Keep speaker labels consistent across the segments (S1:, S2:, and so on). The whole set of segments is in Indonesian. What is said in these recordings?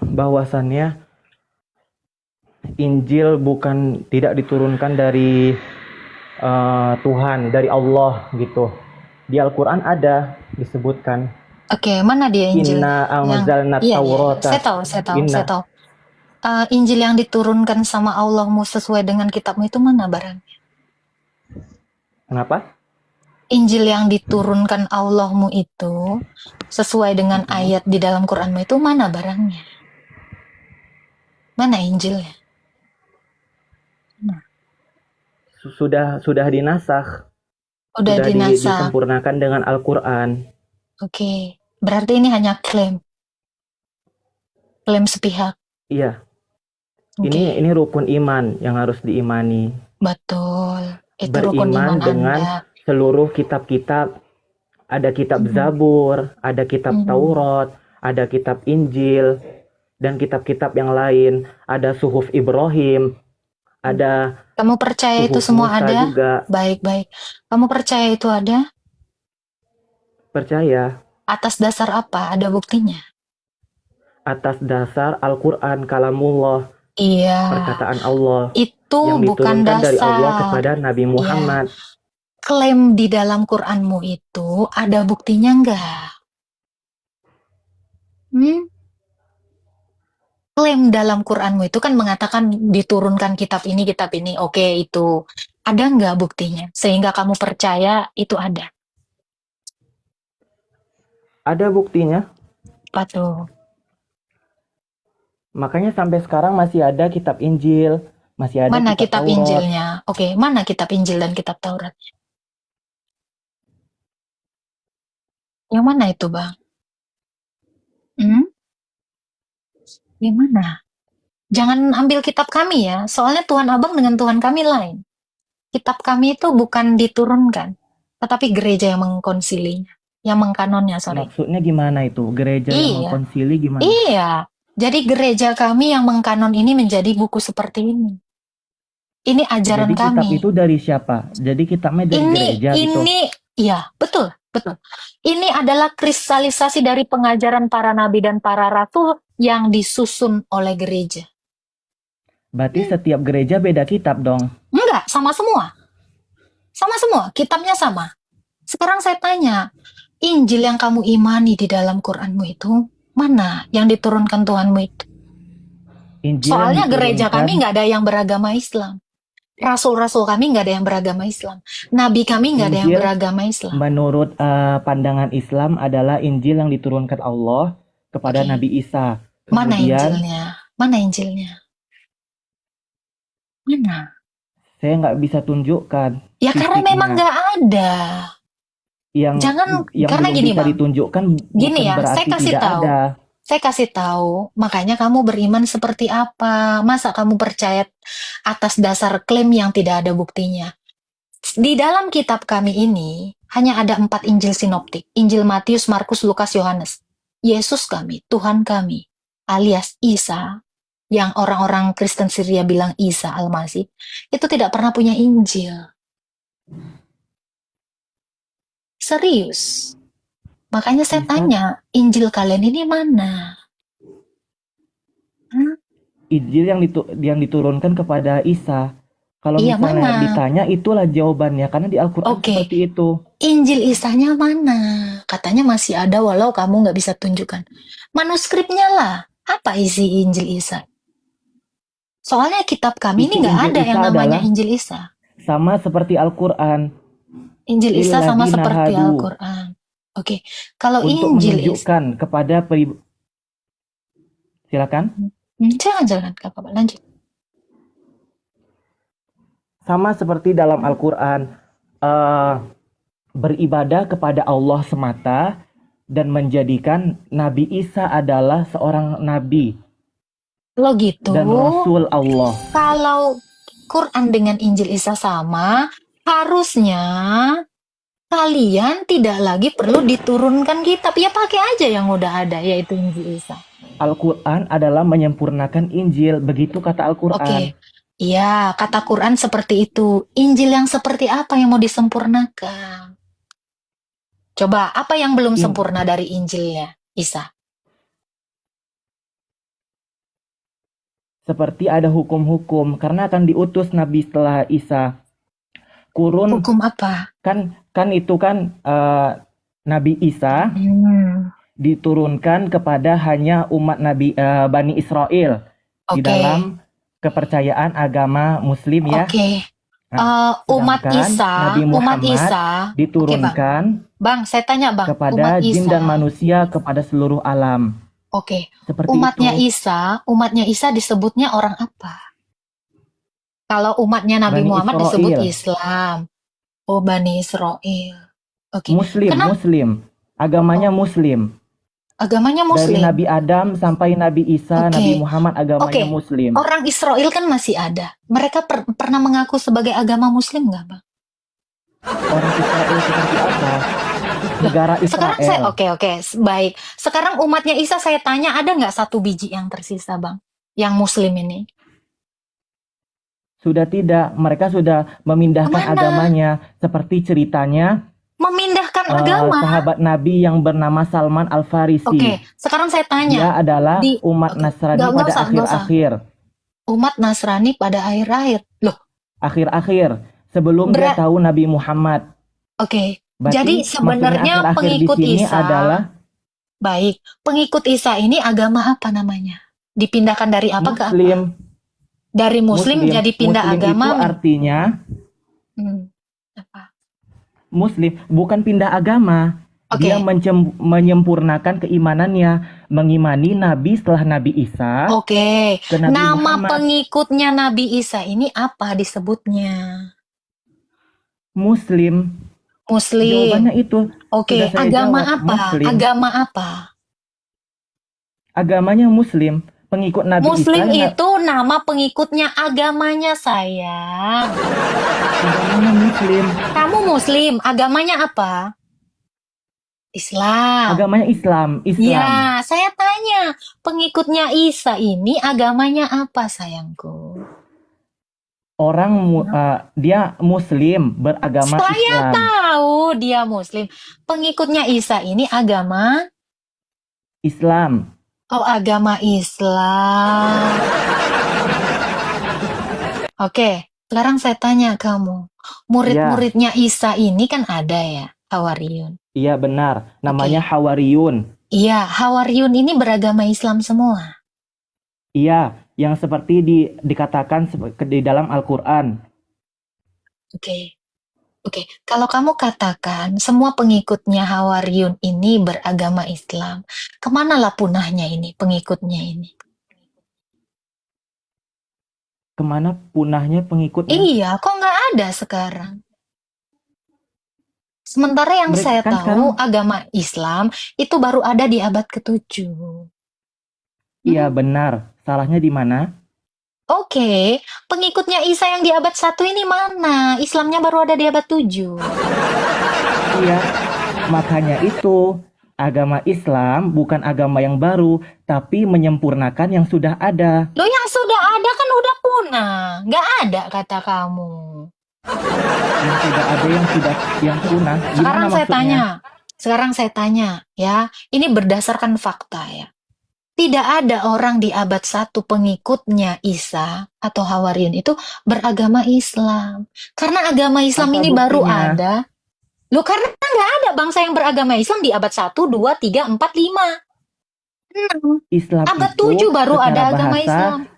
S1: bahwasannya Injil bukan tidak diturunkan dari Tuhan, dari Allah gitu. Di Al-Quran ada disebutkan
S2: Oke, mana dia Injilnya?
S1: Inna
S2: Yang
S1: anzalna
S2: iya iya iya.
S1: Taurata.
S2: Saya tahu, saya tahu,
S1: Inna
S2: saya tahu. Injil yang diturunkan sama Allahmu sesuai dengan kitabmu itu mana barang?
S1: Kenapa?
S2: Injil yang diturunkan Allahmu itu sesuai dengan ayat di dalam Quranmu itu mana barangnya? Mana Injilnya? Nah,
S1: Sudah dinasakh,
S2: udah
S1: sudah
S2: dinasa.
S1: disempurnakan dengan Al-Quran.
S2: Oke, berarti ini hanya klaim, klaim sepihak.
S1: Iya,
S2: Oke,
S1: ini rukun iman yang harus diimani.
S2: betul. Itu rukun
S1: Beriman
S2: iman
S1: dengan
S2: Anda.
S1: seluruh kitab-kitab. Ada kitab
S2: Mhm,
S1: Zabur, ada kitab
S2: mhm.
S1: Taurat, ada kitab Injil, dan kitab-kitab yang lain. Ada Suhuf Ibrahim, ada
S2: Kamu percaya itu
S1: Suhuf
S2: semua
S1: Musa
S2: ada?
S1: juga.
S2: Baik-baik. Kamu percaya itu ada?
S1: Percaya
S2: Atas dasar apa? Ada buktinya?
S1: atas dasar Al-Quran, kalamullah,
S2: Iya,
S1: perkataan Allah
S2: itu
S1: yang
S2: bukan
S1: diturunkan dari Allah
S2: dasar.
S1: kepada Nabi
S2: Iya,
S1: Muhammad.
S2: klaim di dalam Quranmu itu ada buktinya enggak? Hmm? Klaim dalam Quranmu itu kan mengatakan diturunkan kitab ini, oke itu. Ada enggak buktinya? Sehingga kamu percaya itu ada.
S1: Ada buktinya,
S2: Apa tuh?
S1: makanya sampai sekarang masih ada kitab Injil, masih ada
S2: Mana
S1: kitab
S2: kitab
S1: Taurat.
S2: Injilnya? Oke, mana kitab Injil dan kitab Taurat? Yang mana itu, Bang? Hmm? Gimana? Jangan ambil kitab kami ya, soalnya Tuhan Abang dengan Tuhan kami lain. Kitab kami itu bukan diturunkan, tetapi gereja yang mengkonsilinya, yang mengkanonnya, sorry.
S1: Maksudnya gimana itu? Gereja yang
S2: Iya,
S1: mengkonsili gimana?
S2: iya. Jadi gereja kami yang mengkanon ini menjadi buku seperti ini. Ini ajaran
S1: Jadi kitab
S2: kami.
S1: itu dari siapa? Jadi kitabnya dari
S2: Ini,
S1: gereja gitu.
S2: iya, betul, betul. Ini adalah kristalisasi dari pengajaran para nabi dan para rasul yang disusun oleh gereja.
S1: Berarti setiap gereja beda kitab dong.
S2: Enggak, sama semua. Sama semua, kitabnya sama. Sekarang saya tanya, Injil yang kamu imani di dalam Quranmu itu, mana yang diturunkan Tuhanmu itu?
S1: Injil yang
S2: Soalnya gereja
S1: diturunkan,
S2: kami nggak ada yang beragama Islam. Rasul-rasul kami nggak ada yang beragama Islam. Nabi kami nggak ada yang
S1: Injil
S2: beragama Islam.
S1: menurut pandangan Islam adalah Injil yang diturunkan Allah kepada
S2: Oke,
S1: Nabi Isa.
S2: mana
S1: Kemudian
S2: Injilnya? Mana Injilnya? Mana?
S1: saya nggak bisa tunjukkan
S2: Ya karena memang
S1: fisiknya.
S2: nggak ada.
S1: Yang
S2: Jangan,
S1: yang
S2: karena
S1: belum
S2: gini
S1: bisa
S2: bang,
S1: ditunjukkan
S2: gini
S1: bukan
S2: ya, saya
S1: berarti
S2: kasih
S1: tidak
S2: tahu.
S1: ada.
S2: Saya kasih tahu, makanya kamu beriman seperti apa? Masa kamu percaya atas dasar klaim yang tidak ada buktinya? Di dalam kitab kami ini, hanya ada 4 Injil sinoptik. Injil Matius, Markus, Lukas, Yohanes. Yesus kami, Tuhan kami, alias Isa, yang orang-orang Kristen Syria bilang Isa Al-Masih, itu tidak pernah punya Injil. Serius. Makanya saya
S1: Isa,
S2: tanya, Injil kalian ini mana? Hah?
S1: Injil yang diturunkan kepada Isa. Kalau
S2: Iya,
S1: misalnya
S2: mana?
S1: ditanya, itulah jawabannya karena di Al-Qur'an
S2: Oke,
S1: seperti itu.
S2: Injil Isanya mana? Katanya masih ada walau kamu nggak bisa tunjukkan. Manuskripnya lah. Apa isi Injil Isa? Soalnya kitab kami ini
S1: Isi
S2: nggak
S1: Injil
S2: ada yang
S1: Isa
S2: namanya
S1: adalah
S2: Injil Isa.
S1: sama seperti Al-Qur'an,
S2: Injil Isa sama
S1: lilladzina
S2: seperti
S1: hadu,
S2: Al-Quran. Oke, kalau
S1: untuk
S2: Injil Isa,
S1: menunjukkan kepada silakan.
S2: jangan, Kak, lanjut.
S1: Sama seperti dalam Al-Qur'an, eh, beribadah kepada Allah semata dan menjadikan Nabi Isa adalah seorang nabi
S2: Lo gitu,
S1: dan rasul Allah.
S2: kalau Quran dengan Injil Isa sama, harusnya kalian tidak lagi perlu diturunkan kitab. Ya pakai aja yang udah ada, yaitu Injil Isa.
S1: Al-Quran adalah menyempurnakan Injil, begitu kata
S2: Oke,
S1: Al-Quran.
S2: ya kata Quran seperti itu. Injil yang seperti apa yang mau disempurnakan? Coba, apa yang belum
S1: In-
S2: sempurna dari Injilnya, Isa?
S1: seperti ada hukum-hukum karena akan diutus Nabi setelah Isa. Kurun
S2: Hukum apa?
S1: kan itu kan Nabi Isa
S2: Hmm,
S1: diturunkan kepada hanya umat Bani Israel di
S2: oke,
S1: dalam kepercayaan agama Muslim ya.
S2: oke.
S1: Nah,
S2: Umat
S1: sedangkan
S2: Isa,
S1: Nabi
S2: umat
S1: Muhammad
S2: Isa. Oke, Bang.
S1: diturunkan
S2: Saya tanya, Bang.
S1: kepada
S2: Umat
S1: jin
S2: Isa.
S1: dan manusia kepada seluruh alam.
S2: Oke.
S1: Seperti
S2: Umatnya
S1: itu.
S2: Umatnya Isa disebutnya orang apa? Kalau umatnya Nabi
S1: Bani
S2: Muhammad disebut
S1: Israel.
S2: Islam. Oh, Bani Israel. Oke.
S1: Muslim,
S2: Kenapa
S1: Muslim. Agamanya Muslim.
S2: agamanya
S1: Dari
S2: Muslim?
S1: Nabi Adam sampai Nabi Isa,
S2: Oke.
S1: Nabi Muhammad agamanya
S2: Oke.
S1: Muslim.
S2: Orang Israel kan masih ada. Mereka pernah mengaku sebagai agama Muslim nggak, Bang?
S1: Orang Israel seperti apa? Negara
S2: Sekarang
S1: Israel.
S2: oke, baik. Sekarang umatnya Isa saya tanya, ada nggak satu biji yang tersisa, Bang? Yang Muslim ini?
S1: Sudah tidak, mereka sudah memindahkan
S2: Kemana?
S1: agamanya. Seperti ceritanya
S2: Memindahkan agama?
S1: sahabat Nabi yang bernama Salman Al-Farisi.
S2: Oke, sekarang saya
S1: Dia
S2: tanya.
S1: adalah umat
S2: Oke,
S1: Nasrani
S2: nggak
S1: pada
S2: usah.
S1: akhir-akhir.
S2: Umat Nasrani pada akhir-akhir. Loh,
S1: Akhir-akhir. Sebelum dia tahu Nabi Muhammad.
S2: oke.
S1: Berarti
S2: Jadi sebenarnya
S1: maksudnya akhir-akhir
S2: pengikut
S1: di sini
S2: Isa,
S1: adalah
S2: baik, pengikut Isa ini agama apa namanya? Dipindahkan dari apa ke apa?
S1: Muslim.
S2: Dari Muslim jadi pindah
S1: Muslim
S2: agama.
S1: itu artinya
S2: Apa?
S1: Muslim, bukan pindah agama.
S2: Oke.
S1: Dia menyempurnakan keimanannya, mengimani Nabi setelah Nabi Isa.
S2: Oke.
S1: Ke Nabi
S2: Nama
S1: Muhammad.
S2: pengikutnya Nabi Isa ini apa disebutnya?
S1: Muslim.
S2: Muslim.
S1: Jawabannya itu.
S2: Oke,
S1: Sudah saya
S2: agama
S1: jawab,
S2: apa?
S1: Muslim.
S2: Agama apa?
S1: Agamanya Muslim. Pengikut Nabi
S2: Muslim
S1: Isa.
S2: itu nama pengikutnya agamanya, sayang.
S1: Agamanya Muslim.
S2: Kamu Muslim, agamanya apa? Islam.
S1: Agamanya Islam.
S2: Ya, saya tanya, pengikutnya Isa ini agamanya apa, sayangku?
S1: Dia Muslim, beragama
S2: Saya
S1: Islam.
S2: tahu dia Muslim. Pengikutnya Isa ini agama
S1: Islam.
S2: Oh, agama Islam. Oke, sekarang saya tanya kamu. Murid-muridnya Isa ini kan ada ya, Hawariyun.
S1: Iya benar, namanya Hawariyun.
S2: Iya, Hawariyun ini beragama Islam semua.
S1: Iya, yang seperti dikatakan di dalam Al-Quran.
S2: Oke. Kalau kamu katakan semua pengikutnya Hawariyun ini beragama Islam, kemanalah punahnya ini, pengikutnya ini?
S1: Kemana punahnya pengikutnya?
S2: Iya, kok nggak ada sekarang? Sementara yang saya tahu agama Islam itu baru ada di abad ke-7.
S1: Iya benar, salahnya di mana?
S2: Oke, pengikutnya Isa yang di abad 1 ini mana? Islamnya baru ada di abad 7.
S1: Iya, makanya itu agama Islam bukan agama yang baru, tapi menyempurnakan yang sudah ada.
S2: Loh, yang sudah ada kan udah punah. Nggak ada kata kamu.
S1: Yang sudah ada yang punah.
S2: Sekarang saya tanya, ya. Ini berdasarkan fakta ya. Tidak ada orang di abad 1 pengikutnya Isa atau Hawariyun itu beragama Islam. Karena agama Islam ini baru ada. Loh, karena nggak ada bangsa yang beragama Islam di abad 1, 2, 3, 4, 5.
S1: Islam
S2: abad 7 baru ada agama Islam.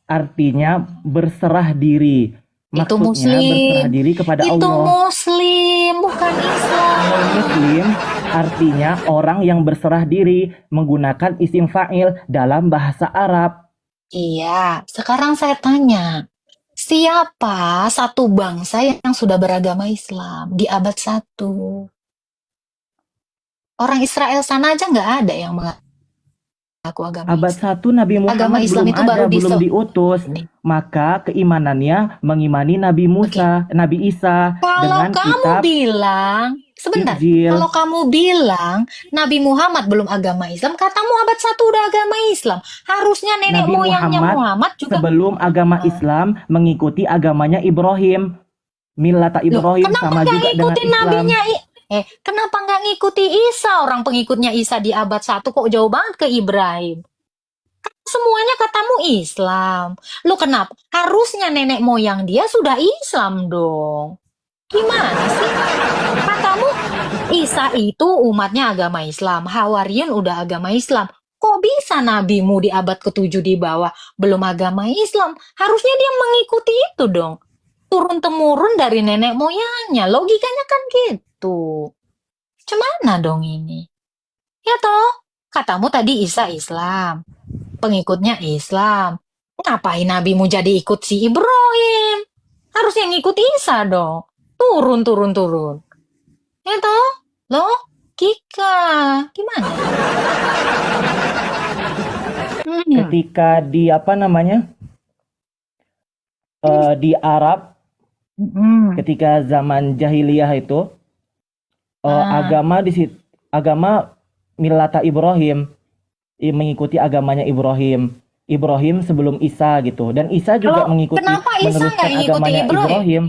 S1: Artinya berserah diri.
S2: Itu
S1: Maksudnya
S2: Muslim.
S1: berserah diri kepada Allah.
S2: Itu Muslim, bukan Islam.
S1: Kalau Muslim artinya orang yang berserah diri menggunakan isim fa'il dalam bahasa Arab.
S2: Iya, sekarang saya tanya, siapa satu bangsa yang sudah beragama Islam di abad 1? Orang Israel sana aja nggak ada yang mengaku agama
S1: Abad
S2: Islam.
S1: 1 Nabi Muhammad
S2: Islam
S1: belum
S2: itu
S1: ada,
S2: baru
S1: belum diutus. Maka keimanannya mengimani Nabi Musa, Nabi Isa dengan kitab
S2: Sebentar,
S1: Injil.
S2: Kalau kamu bilang Nabi Muhammad belum agama Islam, katamu abad 1 udah agama Islam. Harusnya nenek moyangnya Muhammad juga
S1: sebelum agama Islam mengikuti agamanya Ibrahim. Millata Ibrahim sama juga dengan Islam.
S2: Kenapa nggak ngikuti Isa? Orang pengikutnya Isa di abad 1 kok jauh banget ke Ibrahim. Semuanya katamu kamu Islam. Lu kenapa? Harusnya nenek moyang dia sudah Islam dong. Gimana sih? Katamu Isa itu umatnya agama Islam, Hawariyun udah agama Islam. Kok bisa nabimu di abad ke-7 di bawah belum agama Islam? Harusnya dia mengikuti itu dong. Turun-temurun dari nenek moyangnya. Logikanya kan gitu. Cemana dong ini? Ya toh, katamu tadi Isa Islam, pengikutnya Islam. Ngapain nabimu jadi ikut si Ibrahim? Harusnya ngikut Isa dong. Turun, turun, turun. Ya toh? Logika. Gimana?
S1: Ketika di apa namanya di Arab, ketika zaman jahiliyah itu agama Millata Ibrahim, mengikuti agamanya Ibrahim. Ibrahim sebelum Isa gitu, dan Isa juga
S2: Kenapa Isa
S1: meneruskan
S2: nggak ngikuti
S1: agamanya Ibrahim.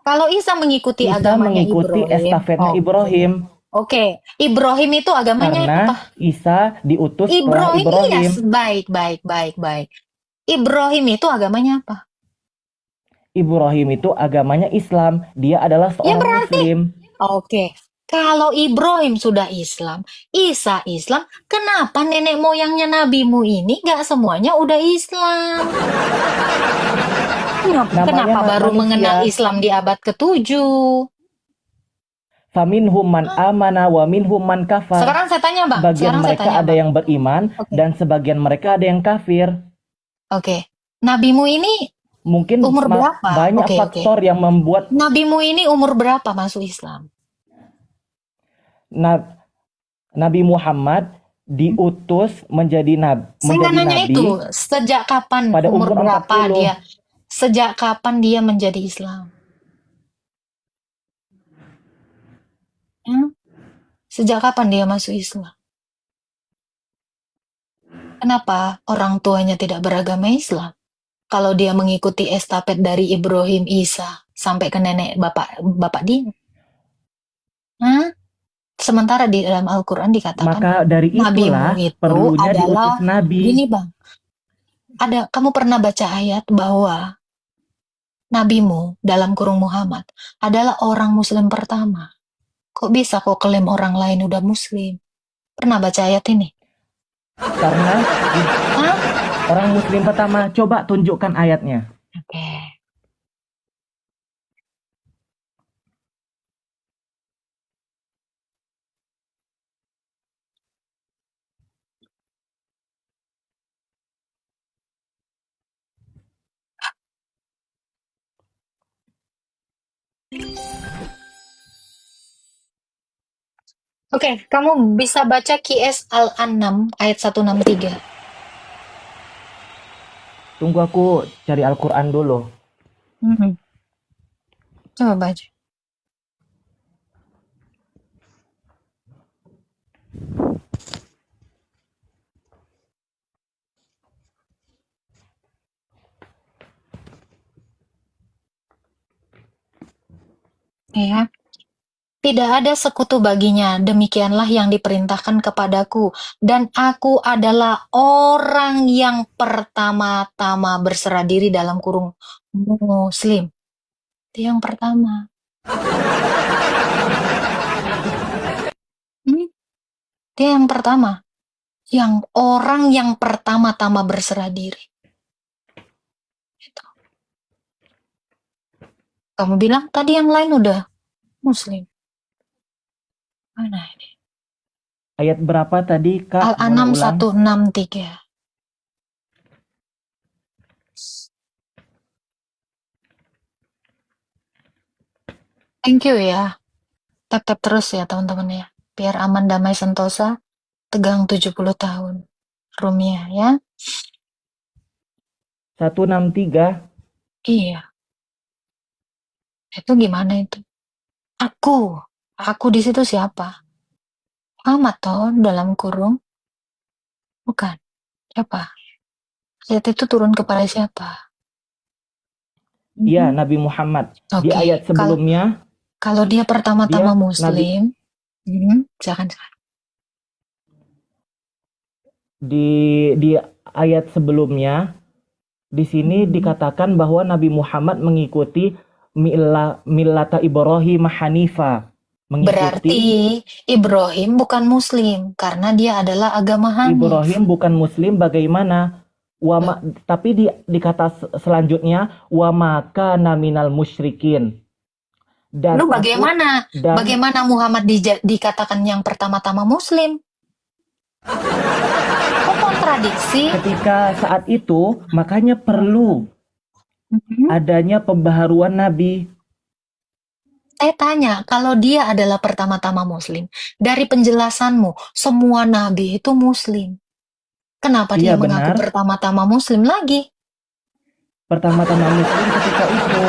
S2: Kalau Isa mengikuti
S1: Isa
S2: agamanya
S1: mengikuti
S2: Ibrahim.
S1: estafetnya Ibrahim.
S2: Oke, Ibrahim itu agamanya
S1: Karena
S2: apa?
S1: Isa diutus setelah Ibrahim.
S2: Iya, baik. Ibrahim itu agamanya apa?
S1: Ibrahim itu agamanya Islam. Dia adalah seorang Muslim.
S2: Oke, kalau Ibrahim sudah Islam, Isa Islam, kenapa nenek moyangnya nabimu ini gak semuanya udah Islam? Kenapa baru mengenal Islam di abad ke-7?
S1: Faminhum man amana wa minhum man kafar.
S2: Sekarang saya tanya, Bang.
S1: Sebagian mereka ada yang beriman dan sebagian mereka ada yang kafir.
S2: Oke. Nabimu ini
S1: mungkin
S2: umur berapa?
S1: Banyak faktor yang membuat
S2: nabimu ini umur berapa masuk Islam?
S1: Nabi Muhammad diutus menjadi nabi.
S2: Itu sejak kapan,
S1: pada
S2: umur berapa
S1: 40.
S2: dia? Sejak kapan dia menjadi Islam? Sejak kapan dia masuk Islam? Kenapa orang tuanya tidak beragama Islam? Kalau dia mengikuti estafet dari Ibrahim, Isa sampai ke nenek bapak dia. Sementara di dalam Al-Quran dikatakan,
S1: maka dari itulah perlunya diutus nabi.
S2: Gini Bang, kamu pernah baca ayat bahwa nabimu dalam kurung Muhammad adalah orang Muslim pertama. Kok bisa kok klaim orang lain udah Muslim? Pernah baca ayat ini?
S1: Karena orang Muslim pertama. Coba tunjukkan ayatnya.
S2: Oke. Oke, kamu bisa baca QS Al-An'am ayat 163.
S1: Tunggu, aku cari Al-Quran dulu.
S2: Coba baca. Ya. Tidak ada sekutu baginya, demikianlah yang diperintahkan kepadaku, dan aku adalah orang yang pertama-tama berserah diri dalam kurung Muslim. Itu yang pertama. Dia yang pertama. Yang orang yang pertama-tama berserah diri. Itu. Kamu bilang tadi yang lain udah Muslim. Mana ini?
S1: Ayat berapa tadi, Kak?
S2: Al-An'am 163. Thank you ya. Tap-tap terus ya teman-teman ya. Biar aman, damai, sentosa. Tegang 70 tahun. Rumia ya.
S1: 163.
S2: Iya. Itu gimana itu? Aku di situ siapa? Muhammad toh dalam kurung. Bukan. Siapa? Ayat itu turun kepada siapa?
S1: Iya, Nabi Muhammad. Di ayat sebelumnya.
S2: Kalau dia pertama-tama Muslim. Silakan.
S1: Di ayat sebelumnya Di sini dikatakan bahwa Nabi Muhammad mengikuti millata Ibrahim Hanifa.
S2: Berarti
S1: Mengikuti
S2: Ibrahim bukan Muslim karena dia adalah agama
S1: Ibrahim
S2: Hanif.
S1: bukan Muslim, bagaimana? Tapi dikata selanjutnya wa maka naminal musyrikin. Dan
S2: Lu bagaimana?
S1: dan
S2: Bagaimana Muhammad dikatakan yang pertama-tama Muslim? Kok kontradiksi?
S1: ketika saat itu makanya perlu
S2: Mhm.
S1: adanya pembaharuan Nabi.
S2: Saya tanya, kalau dia adalah pertama-tama Muslim, dari penjelasanmu, semua nabi itu Muslim. Kenapa dia
S1: Iya
S2: mengaku
S1: benar,
S2: pertama-tama Muslim lagi?
S1: pertama-tama Muslim ketika itu.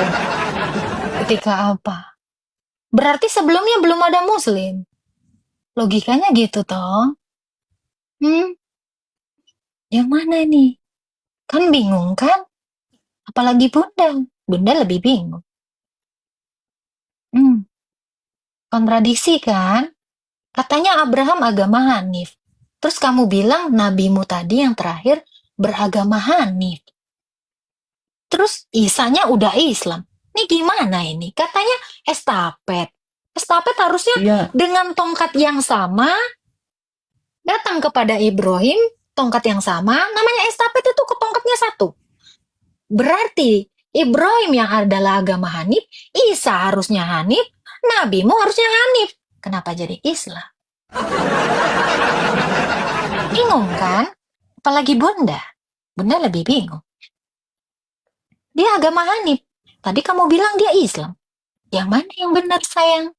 S2: Ketika apa? Berarti sebelumnya belum ada Muslim. Logikanya gitu toh. Yang mana nih? Kan bingung kan? Apalagi Bunda. Bunda lebih bingung. Kontradiksi kan? Katanya Abraham agama Hanif. Terus kamu bilang nabimu tadi yang terakhir beragama Hanif. Terus Isanya udah Islam. Ini gimana ini? Katanya estafet. Estafet harusnya
S1: Iya,
S2: dengan tongkat yang sama datang kepada Ibrahim, tongkat yang sama, namanya estafet itu ke tongkatnya satu. Berarti Ibrahim yang adalah agama Hanif, Isa harusnya Hanif, nabimu harusnya Hanif. Kenapa jadi Islam? Bingung kan? Apalagi Bunda. Bunda lebih bingung. Dia agama Hanif. Tadi kamu bilang dia Islam. Yang mana yang benar sayang?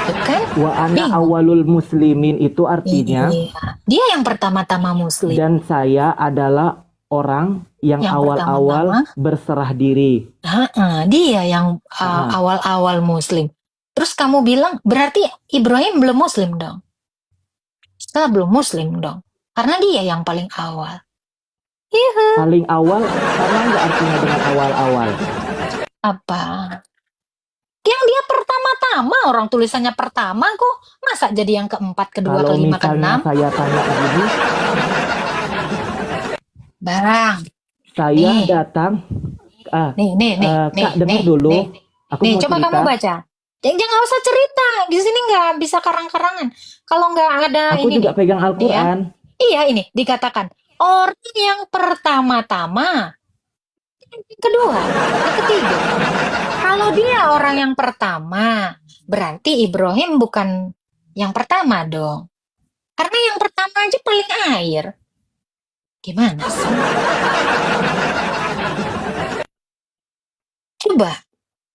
S2: Tuh kan?
S1: wa ana
S2: Bingung.
S1: awalul muslimin itu artinya
S2: Iya. Dia yang pertama-tama Muslim.
S1: dan saya adalah orang yang
S2: Yang
S1: awal-awal berserah diri.
S2: Dia yang awal-awal Muslim. Terus kamu bilang berarti Ibrahim belum Muslim dong? Kita belum Muslim dong? Karena dia yang paling awal.
S1: Paling awal karena nggak artinya dengan awal-awal.
S2: Apa? Yang dia pertama-tama, orang tulisannya pertama kok. Masa jadi yang keempat, kedua,
S1: Kalau
S2: kelima,
S1: misalnya
S2: keenam?
S1: saya tanya begini,
S2: Bang,
S1: saya
S2: Nih.
S1: datang.
S2: nih,
S1: Kak, dengar dulu. Aku
S2: Nih,
S1: mau
S2: coba
S1: cerita.
S2: kamu baca. Jangan usah cerita. Di sini nggak bisa karang-karangan. Kalau nggak ada
S1: Aku
S2: ini
S1: juga
S2: nih.
S1: pegang Al-Quran.
S2: Iya, ini dikatakan orang yang pertama-tama, yang kedua, yang ketiga. Kalau dia orang yang pertama, berarti Ibrahim bukan yang pertama dong. Karena yang pertama aja paling air. Gimana sih? Coba.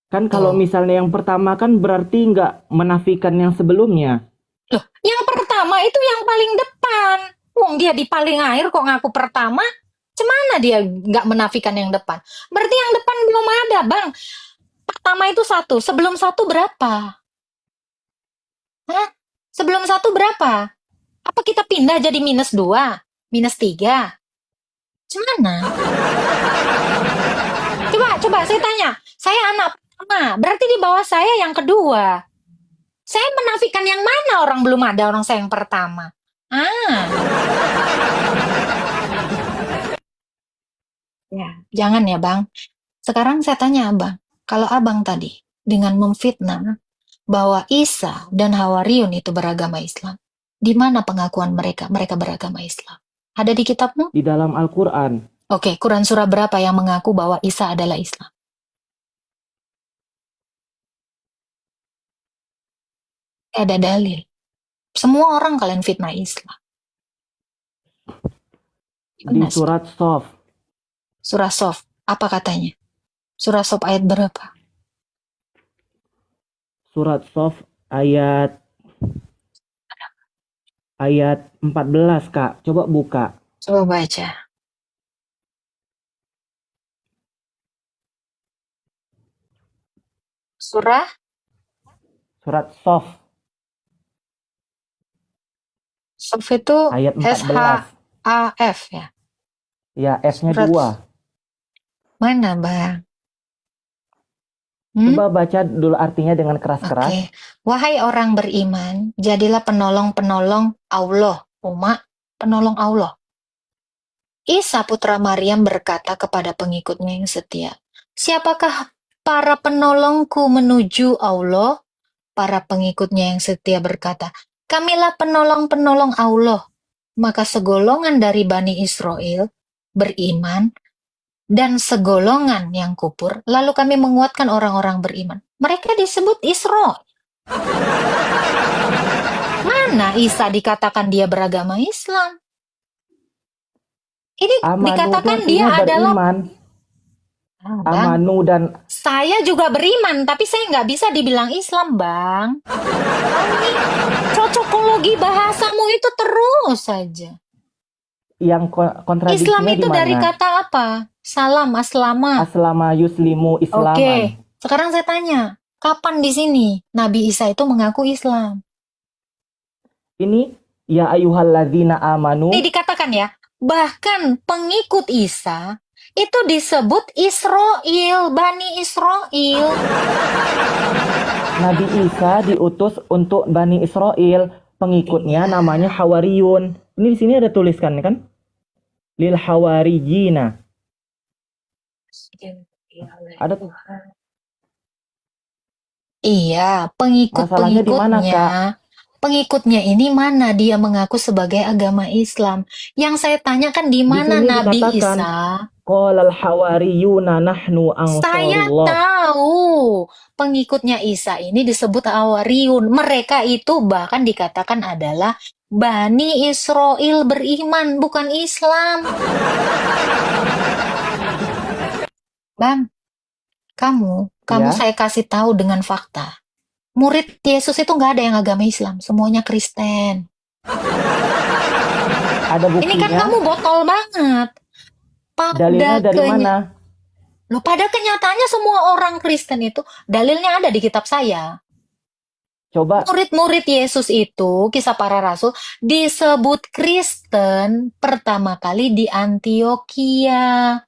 S1: Kan kalau
S2: Tuh.
S1: misalnya yang pertama kan berarti nggak menafikan yang sebelumnya.
S2: Loh, yang pertama itu yang paling depan. Wong dia di paling akhir kok ngaku pertama. Cemana dia nggak menafikan yang depan? Berarti yang depan belum ada, Bang. Pertama itu satu. Sebelum satu berapa? Hah? Sebelum satu berapa? Apa kita pindah jadi minus 2? Minus 3? Cemana? Coba saya tanya. Saya anak pertama. Berarti di bawah saya yang kedua. Saya menafikan yang mana orang belum ada orang saya yang pertama? Ya, jangan ya Bang. Sekarang saya tanya Abang. Kalau Abang tadi dengan memfitnah bahwa Isa dan Hawariun itu beragama Islam, di mana pengakuan mereka? Mereka beragama Islam. Ada di kitabmu?
S1: Di dalam Al-Quran.
S2: Oke, Quran surah berapa yang mengaku bahwa Isa adalah Islam? Ada dalil. Semua orang kalian fitnah Islam.
S1: Di surat Sof.
S2: Surah Sof, apa katanya? Surah Sof ayat berapa?
S1: Surat Sof ayat 14, Kak. Coba buka.
S2: Coba baca. Surat
S1: Sof
S2: Sof itu
S1: ayat 14.
S2: SHAF ya?
S1: Ya, S-nya
S2: Surat-
S1: 2.
S2: Mana Bang?
S1: Coba baca dulu artinya dengan keras-keras.
S2: Oke. Wahai orang beriman, jadilah penolong-penolong Allah. Penolong Allah. Isa putra Maryam berkata kepada pengikutnya yang setia, "Siapakah para penolongku menuju Allah?" Para pengikutnya yang setia berkata, "Kamilah penolong-penolong Allah." Maka segolongan dari Bani Israel beriman dan segolongan yang kufur, lalu kami menguatkan orang-orang beriman. Mereka disebut Isra. Mana Isa dikatakan dia beragama Islam? Ini
S1: Amanu itu
S2: dikatakan dia
S1: artinya
S2: adalah
S1: beriman.
S2: Bang,
S1: Amanu dan
S2: saya juga beriman, tapi saya nggak bisa dibilang Islam, Bang. Ini cocokologi bahasamu itu terus saja.
S1: yang
S2: Islam
S1: kontradisinya di
S2: itu dari
S1: mana?
S2: kata apa? Salam, aslama.
S1: Aslama yuslimu
S2: Oke,
S1: islaman.
S2: sekarang saya tanya, kapan di sini Nabi Isa itu mengaku Islam?
S1: Ini ya ayyuhalladzina amanu.
S2: Ini dikatakan ya, bahkan pengikut Isa itu disebut Israel, Bani Israel.
S1: Nabi Isa diutus untuk Bani Israel. Pengikutnya namanya Hawariyun. Ini di sini ada tuliskan kan? Lil Hawarijina. Ada
S2: Iya,
S1: masalahnya di mana, Kak?
S2: pengikutnya ini mana dia mengaku sebagai agama Islam? Yang saya tanyakan di
S1: Di
S2: mana
S1: sini
S2: Nabi
S1: dikatakan
S2: Isa?
S1: qolal hawariyuna nahnu
S2: Saya
S1: ansarullah.
S2: tahu pengikutnya Isa ini disebut Hawariyun. Mereka itu bahkan dikatakan adalah Bani Israel beriman, bukan Islam. Bang, kamu
S1: Ya,
S2: saya kasih tahu dengan fakta. Murid Yesus itu nggak ada yang agama Islam, semuanya Kristen.
S1: ada
S2: Ini kan
S1: buktinya.
S2: kamu botol banget.
S1: Dalilnya dari mana?
S2: Loh, pada kenyataannya semua orang Kristen itu dalilnya ada di kitab saya.
S1: Coba
S2: Murid-murid Yesus itu, kisah para rasul, disebut Kristen pertama kali di Antioquia.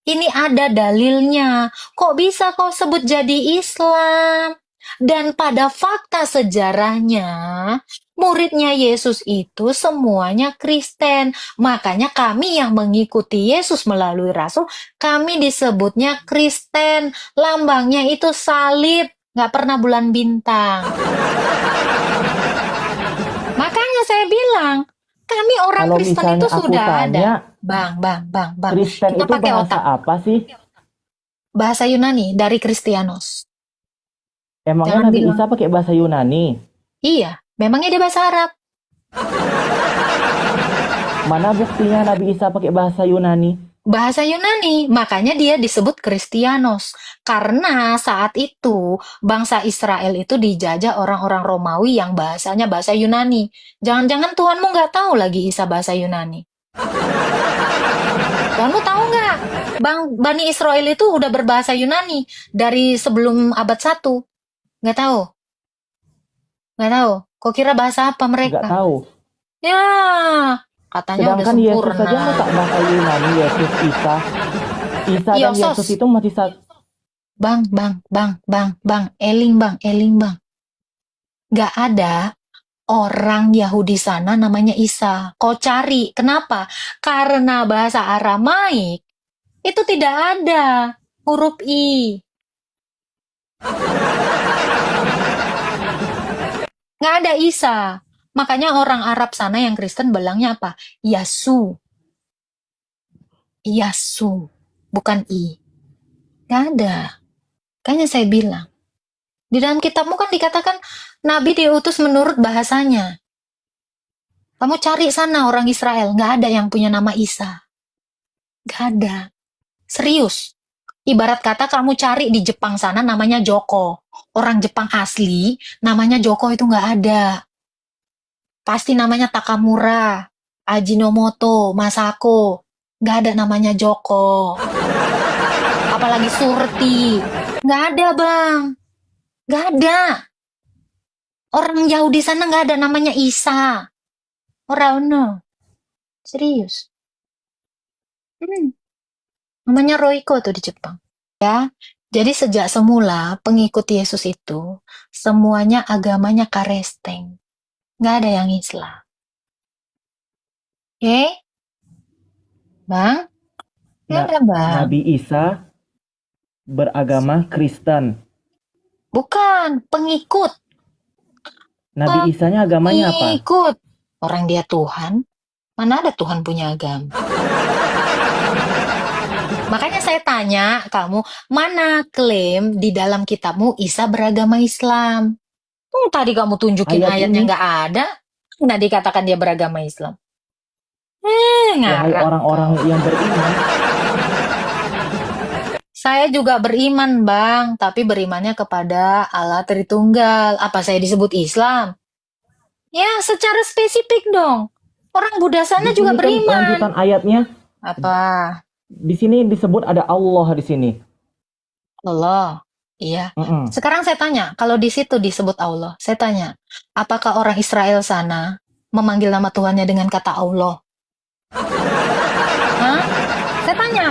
S2: Ini ada dalilnya. Kok bisa kau sebut jadi Islam? Dan pada fakta sejarahnya, muridnya Yesus itu semuanya Kristen. Makanya kami yang mengikuti Yesus melalui rasul, kami disebutnya Kristen. Lambangnya itu salib, nggak pernah bulan bintang. Makanya saya bilang, kami orang
S1: kalau
S2: Kristen
S1: misalnya
S2: itu
S1: aku
S2: sudah ada.
S1: tanya,
S2: Bang.
S1: Kristen
S2: Kita
S1: itu
S2: pakai
S1: bahasa
S2: otak.
S1: apa sih?
S2: Bahasa Yunani dari Kristianos.
S1: Emangnya
S2: Jangan
S1: Nabi
S2: bilang,
S1: Isa pakai bahasa Yunani?
S2: iya, memangnya dia bahasa Arab.
S1: Mana buktinya Nabi Isa pakai bahasa Yunani?
S2: Bahasa Yunani, makanya dia disebut Kristianos. Karena saat itu bangsa Israel itu dijajah orang-orang Romawi yang bahasanya bahasa Yunani. Jangan-jangan Tuhanmu nggak tahu lagi Isa bahasa Yunani. Tuhanmu tahu nggak? Bani Israel itu udah berbahasa Yunani dari sebelum abad 1. Nggak tahu? Nggak tahu? Kok kira bahasa apa
S1: Nggak
S2: mereka?
S1: tahu.
S2: Ya, katanya udah
S1: Sedangkan Yesus
S2: sempurna.
S1: saja masa bahasa Yunani, Yesus Isa. Isa dan
S2: Yosos.
S1: Yesus itu masih satu.
S2: Bang, Eling bang. Gak ada orang Yahudi sana namanya Isa. Kau cari, kenapa? Karena bahasa Aramaik itu tidak ada huruf I. Nggak ada Isa. Makanya orang Arab sana yang Kristen bilangnya apa? Yasu. Yasu. Bukan I. Nggak ada. Kayaknya saya bilang. Di dalam kitabmu kan dikatakan Nabi diutus menurut bahasanya. Kamu cari sana orang Israel, nggak ada yang punya nama Isa. Nggak ada. Serius. Ibarat kata kamu cari di Jepang sana namanya Joko. Orang Jepang asli, namanya Joko itu nggak ada. Pasti namanya Takamura, Ajinomoto, Masako. Nggak ada namanya Joko. Apalagi Surti. Nggak ada, Bang. Nggak ada. Orang Yahudi sana nggak ada namanya Isa. Orang no. Serius. Namanya Roiko tuh di Jepang. Ya, jadi sejak semula pengikut Yesus itu semuanya agamanya Karesteng. Nggak ada yang Islam. Oke? Bang,
S1: Nah,
S2: ada bang.
S1: Nabi Isa beragama Kristen.
S2: Bukan, pengikut.
S1: Nabi Isanya agamanya apa?
S2: Pengikut. Orang dia Tuhan, mana ada Tuhan punya agama? Makanya saya tanya kamu, mana klaim di dalam kitabmu Isa beragama Islam? Tadi kamu tunjukin
S1: Ayat
S2: ayatnya
S1: ini,
S2: nggak ada. Nah, dikatakan dia beragama Islam.
S1: wahai
S2: Ngarang
S1: orang-orang
S2: kau.
S1: yang beriman,
S2: Saya juga beriman, Bang, tapi berimannya kepada Allah Tritunggal. Apa saya disebut Islam? Ya, secara spesifik dong. Orang Buddha
S1: di
S2: sana juga
S1: sini kan lanjutan
S2: beriman.
S1: ayatnya,
S2: Apa?
S1: di sini disebut ada Allah di sini.
S2: Allah. Iya.
S1: Mm-mm.
S2: Sekarang saya tanya, kalau di situ disebut Allah, saya tanya, apakah orang Israel sana memanggil nama Tuhannya dengan kata Allah? Hah? Saya tanya,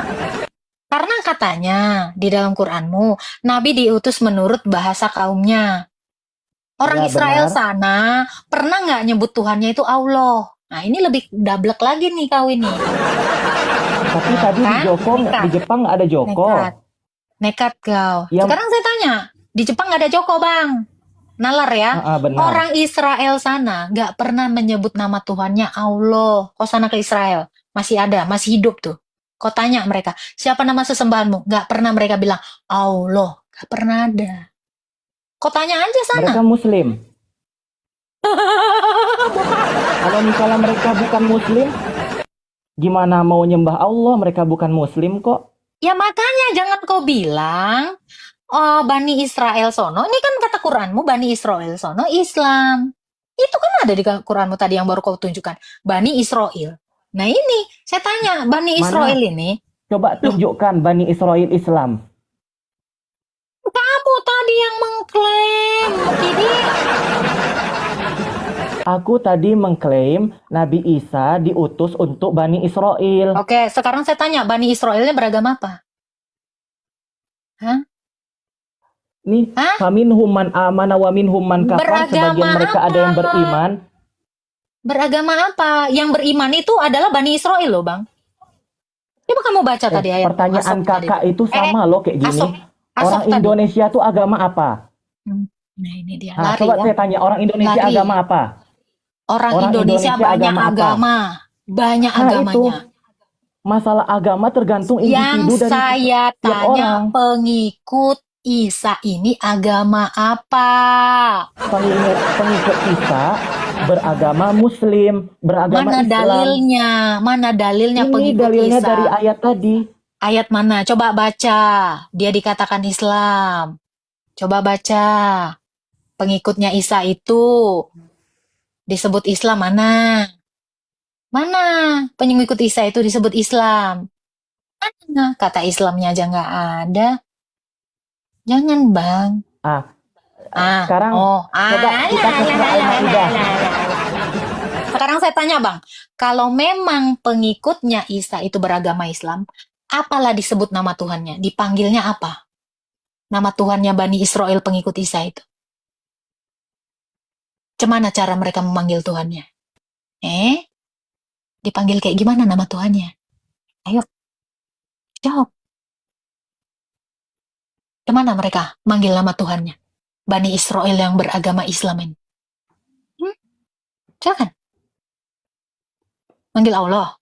S2: karena katanya di dalam Quranmu, Nabi diutus menurut bahasa kaumnya. Orang
S1: Ya
S2: Israel
S1: benar.
S2: sana pernah nggak nyebut Tuhannya itu Allah? Nah, ini lebih dablek lagi nih kau ini.
S1: Tapi tadi di
S2: Kan?
S1: Joko,
S2: Nekat.
S1: di Jepang nggak ada Joko.
S2: Nekat. Nekat kau.
S1: Yang
S2: Sekarang saya tanya, di Jepang nggak ada Joko, Bang. Nalar ya.
S1: benar.
S2: Orang Israel sana nggak pernah menyebut nama Tuhannya Allah. Kau sana ke Israel, masih ada, masih hidup tuh. Kau tanya mereka, siapa nama sesembahanmu? Nggak pernah mereka bilang Allah. Nggak pernah ada. Kau tanya aja sana.
S1: Mereka Muslim. Kalau misalnya mereka bukan Muslim, gimana mau nyembah Allah? Mereka bukan Muslim kok.
S2: Ya makanya jangan kau bilang, oh Bani Israel sono, ini kan kata Quranmu Bani Israel sono Islam. Itu kan ada di Quranmu tadi yang baru kau tunjukkan, Bani Israel. Nah ini, saya tanya, Bani Israel
S1: Mana?
S2: ini,
S1: Coba
S2: loh
S1: tunjukkan Bani Israel Islam.
S2: kamu tadi yang mengklaim, Kidi.
S1: Aku tadi mengklaim Nabi Isa diutus untuk Bani Israel.
S2: Oke, sekarang saya tanya, Bani Israelnya beragama apa? Hah?
S1: Nih,
S2: Hah?
S1: faminhum man amana wa minhum man kafar. Sebagian
S2: Beragama
S1: mereka ada yang
S2: apa?
S1: beriman.
S2: Beragama apa? Yang beriman itu adalah Bani Israel loh, Bang. Coba kamu baca tadi ayat
S1: Pertanyaan
S2: Asok tadi.
S1: kakak itu sama loh kayak gini.
S2: Asok, Asok
S1: Orang
S2: tadi.
S1: Indonesia tuh agama apa?
S2: Nah ini dia,
S1: Nah,
S2: lari
S1: coba
S2: ya.
S1: saya tanya, orang Indonesia
S2: Lari.
S1: agama apa?
S2: Orang
S1: Orang
S2: Indonesia
S1: Indonesia
S2: banyak
S1: agama apa?
S2: agama. Banyak
S1: Nah, itu
S2: agamanya.
S1: masalah agama tergantung
S2: Yang
S1: individu dari
S2: saya
S1: tiap
S2: tanya
S1: orang.
S2: pengikut Isa ini agama apa?
S1: Pengikut Isa beragama Muslim, beragama
S2: Mana
S1: Islam.
S2: dalilnya? Mana dalilnya
S1: Ini
S2: pengikut
S1: dalilnya
S2: Isa?
S1: dari ayat tadi.
S2: Ayat mana? Coba baca. Dia dikatakan Islam. Coba baca. Pengikutnya Isa itu disebut Islam mana? Mana pengikut Isa itu disebut Islam? Mana? Kata Islamnya aja nggak ada. Jangan, Bang.
S1: Sekarang coba kita ke surah Al-Maidah.
S2: Sekarang saya tanya, Bang. Kalau memang pengikutnya Isa itu beragama Islam, apalah disebut nama Tuhannya? Dipanggilnya apa? Nama Tuhannya Bani Israel pengikut Isa itu. Cemana cara mereka memanggil Tuhannya? Dipanggil kayak gimana nama Tuhannya? Ayo, jawab. Kemana mereka manggil nama Tuhannya? Bani Israel yang beragama Islam ini. Jangan. Manggil Allah.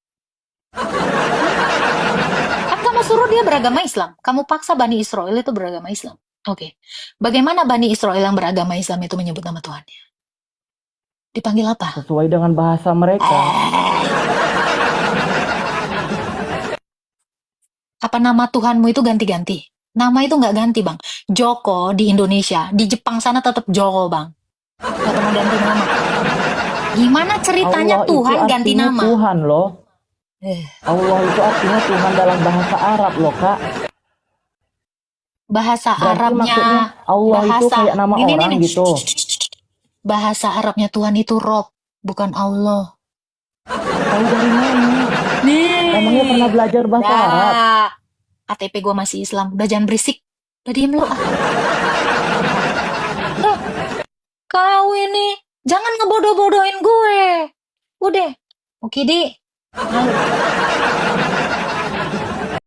S2: Kan kamu suruh dia beragama Islam. Kamu paksa Bani Israel itu beragama Islam. Oke. Bagaimana Bani Israel yang beragama Islam itu menyebut nama Tuhannya? Dipanggil apa?
S1: Sesuai dengan bahasa mereka.
S2: Apa nama Tuhanmu itu ganti-ganti? Nama itu nggak ganti, Bang. Joko di Indonesia, di Jepang sana tetap Joko, Bang. Nggak pernah ganti nama. Gimana ceritanya
S1: Allah
S2: Tuhan
S1: itu
S2: ganti
S1: artinya
S2: nama?
S1: Tuhan loh. Allah itu artinya Tuhan dalam bahasa Arab loh, Kak.
S2: Bahasa
S1: Berarti
S2: Arabnya
S1: maksudnya Allah itu kayak nama orang gitu.
S2: Bahasa Arabnya Tuhan itu Rob, bukan Allah.
S1: Tahu dari mana?
S2: Nih.
S1: Emangnya pernah belajar bahasa Arab?
S2: KTP gue masih Islam. Udah jangan berisik. Udah diem lu. Kau ini jangan ngebodoh-bodohin gue. Udah. Oke, Di.